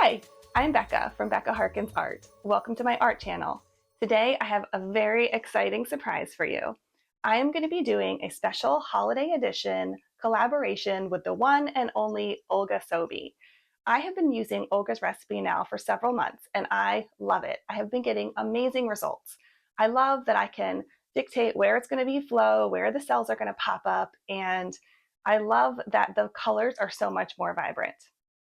Hi, I'm Becca from Becca Harkins Art. Welcome to my art channel. Today I have a very exciting surprise for you. I am going to be doing a special holiday edition collaboration with the one and only Olga Sobi. I have been using Olga's recipe now for several months and I love it. I have been getting amazing results. I love that I can dictate where it's going to be flow, where the cells are going to pop up, and I love that the colors are so much more vibrant.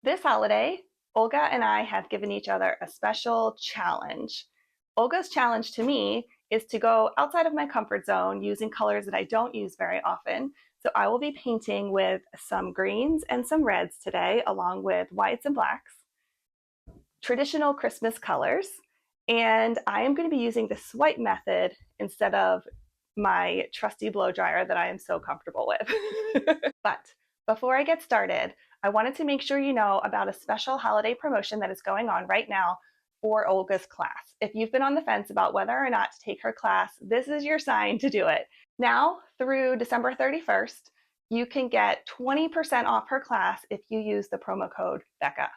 This holiday, Olga and I have given each other a special challenge. Olga's challenge to me is to go outside of my comfort zone using colors that I don't use very often. So I will be painting with some greens and some reds today, along with whites and blacks, traditional Christmas colors, and I am going to be using the swipe method instead of my trusty blow dryer that I am so comfortable with. But before I get started, I wanted to make sure you know about a special holiday promotion that is going on right now for Olga's class. If you've been on the fence about whether or not to take her class, this is your sign to do it. Now through December 31st, you can get 20% off her class if you use the promo code Becca.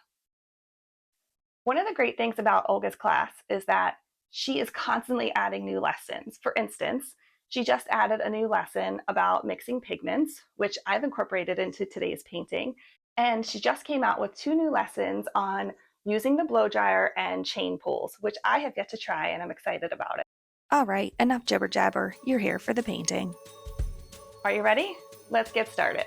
One of the great things about Olga's class is that she is constantly adding new lessons. For instance, she just added a new lesson about mixing pigments, which I've incorporated into today's painting. And she just came out with 2 new lessons on using the blow dryer and chain pulls, which I have yet to try and I'm excited about it. All right, enough jibber jabber. You're here for the painting. Are you ready? Let's get started.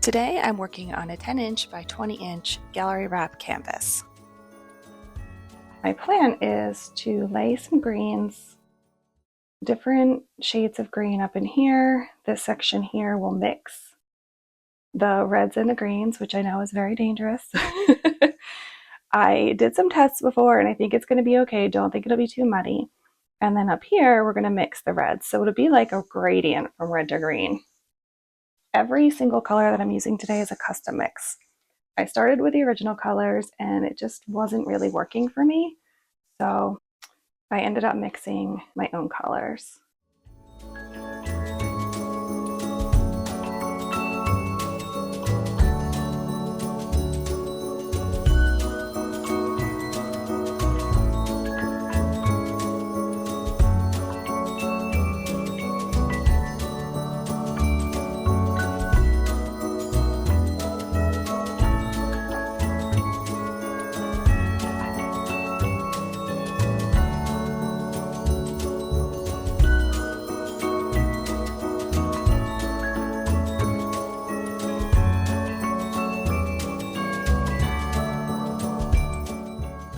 Today I'm working on a 10-inch by 20-inch gallery wrap canvas. My plan is to lay some greens, different shades of green up in here. This section here will mix the reds and the greens, which I know is very dangerous. I did some tests before and I think it's going to be okay. Don't think it'll be too muddy. And then up here, we're going to mix the reds. So it'll be like a gradient from red to green. Every single color that I'm using today is a custom mix. I started with the original colors and it just wasn't really working for me. So I ended up mixing my own colors.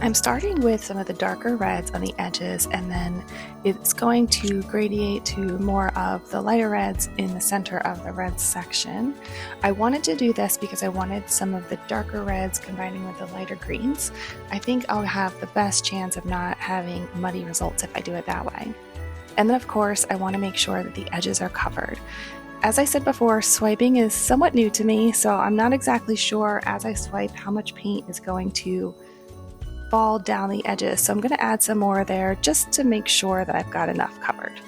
I'm starting with some of the darker reds on the edges, and then it's going to gradiate to more of the lighter reds in the center of the red section. I wanted to do this because I wanted some of the darker reds combining with the lighter greens. I think I'll have the best chance of not having muddy results if I do it that way. And then of course I want to make sure that the edges are covered. As I said before, swiping is somewhat new to me, so I'm not exactly sure as I swipe how much paint is going to fall down the edges, so I'm going to add some more there just to make sure that I've got enough covered.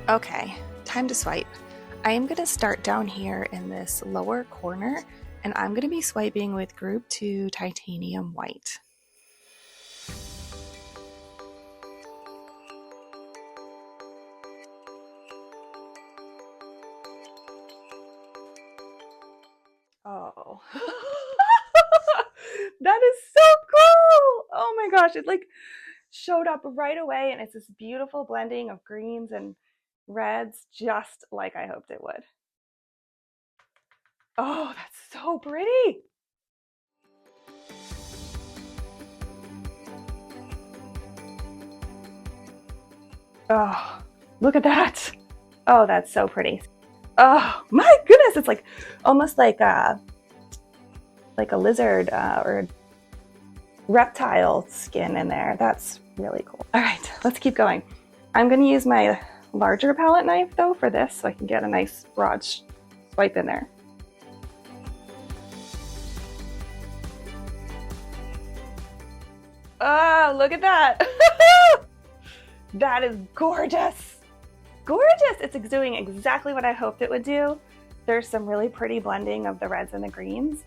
Okay, time to swipe. I am going to start down here in this lower corner, and I'm going to be swiping with Group 2 Titanium White. Oh, that is so cool. Oh my gosh. showed up right away, and it's this beautiful blending of greens and reds, just like I hoped it would. Oh, that's so pretty. Oh, look at that. Oh, that's so pretty. Oh my goodness, it's like almost like a lizard or reptile skin in there. That's really cool. All right, let's keep going. I'm going to use my larger palette knife though for this so I can get a nice broad swipe in there. Oh, look at that. That is gorgeous. Gorgeous. It's doing exactly what I hoped it would do. There's some really pretty blending of the reds and the greens.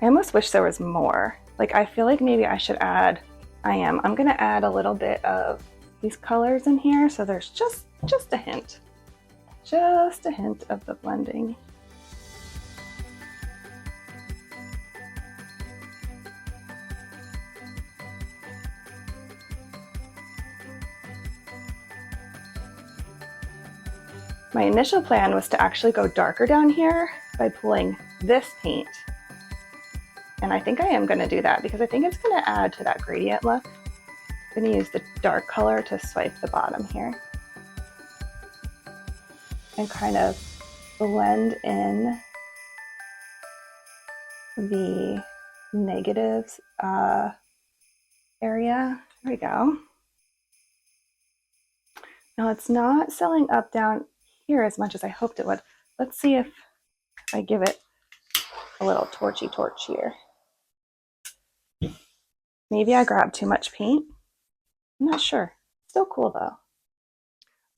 I almost wish there was more. Like, I feel like maybe I should add, I'm gonna add a little bit of these colors in here so there's just a hint. Just a hint of the blending. My initial plan was to actually go darker down here by pulling this paint. And I think I am gonna do that because I think it's gonna add to that gradient look. I'm gonna use the dark color to swipe the bottom here and kind of blend in the negatives area. There we go. Now it's not selling up down here as much as I hoped it would. Let's see if I give it a little torchy torch here. Maybe I grabbed too much paint. I'm not sure. Still cool though.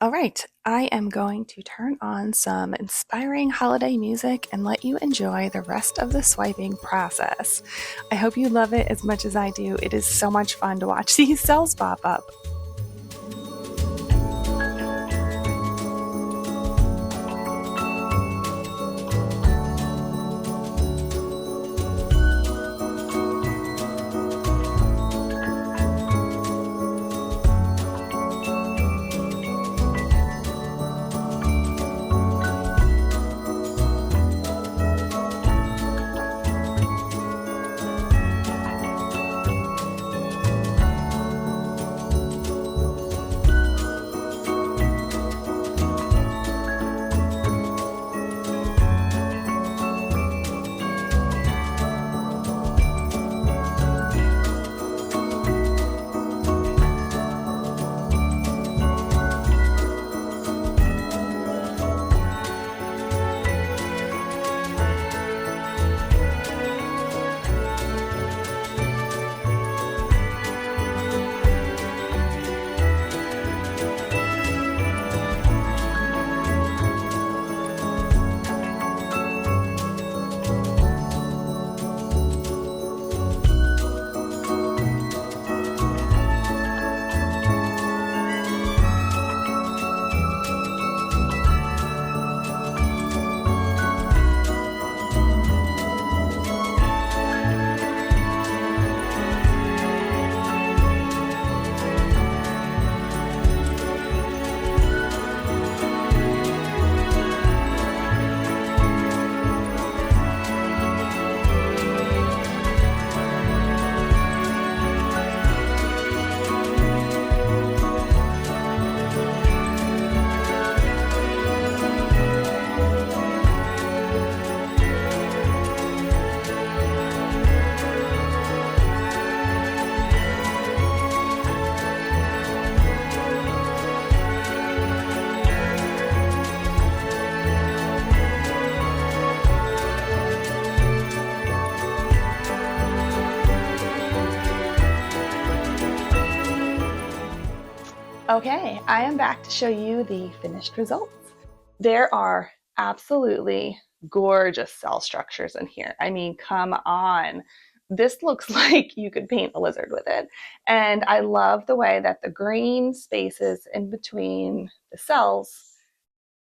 All right, I am going to turn on some inspiring holiday music and let you enjoy the rest of the swiping process. I hope you love it as much as I do. It is so much fun to watch these cells pop up. Okay, I am back to show you the finished results. There are absolutely gorgeous cell structures in here. I mean, come on. This looks like you could paint a lizard with it. And I love the way that the green spaces in between the cells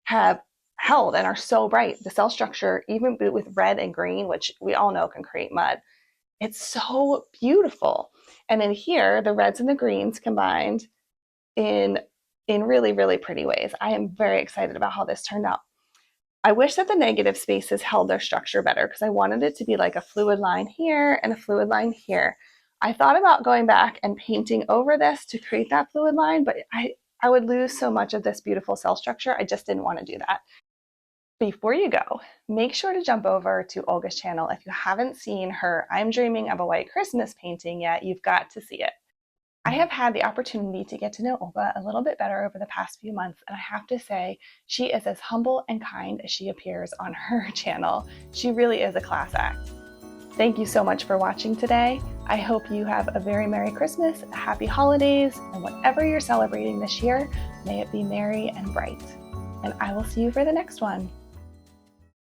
have held and are so bright. The cell structure, even with red and green, which we all know can create mud, It's so beautiful. And then here, the reds and the greens combined in really, really pretty ways. I am very excited about how this turned out. I wish that the negative spaces held their structure better because I wanted it to be like a fluid line here and a fluid line here. I thought about going back and painting over this to create that fluid line, but I would lose so much of this beautiful cell structure. I just didn't want to do that. Before you go, make sure to jump over to Olga's channel. If you haven't seen her I'm Dreaming of a White Christmas painting yet, you've got to see it. I have had the opportunity to get to know Olga a little bit better over the past few months, and I have to say, she is as humble and kind as she appears on her channel. She really is a class act. Thank you so much for watching today. I hope you have a very Merry Christmas, happy holidays, and whatever you're celebrating this year, may it be merry and bright. And I will see you for the next one.